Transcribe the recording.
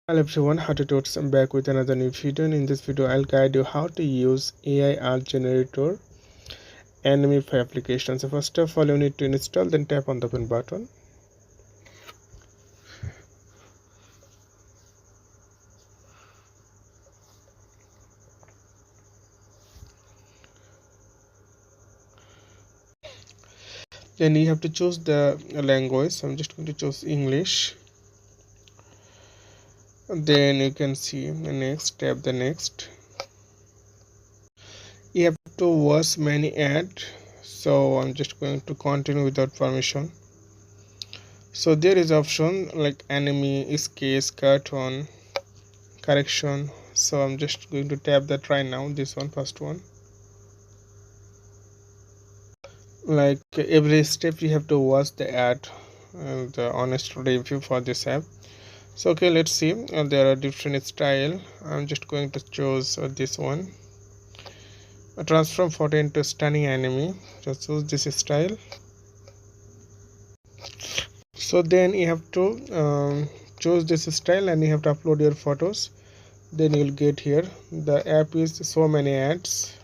Hello everyone, how to do it? I'm back with another new video, and in this video I'll guide you how to use AI art generator Animeify application. So first of all you need to install, then tap on the open button. Then you have to choose the language. So I'm just going to choose English. Then you can see the next, tap the next. You have to watch many ads, so I'm just going to continue without permission. So there is option like anime, sketch, cartoon, correction. So I'm just going to tap that right now, this one, first one. Like every step you have to watch the ad and the honest review for this app. So okay, let's see. There are different style. I'm just going to choose this one, transform photo into stunning anime. Just choose this style. So then you have to choose this style and you have to upload your photos. Then you'll get here the app is so many ads.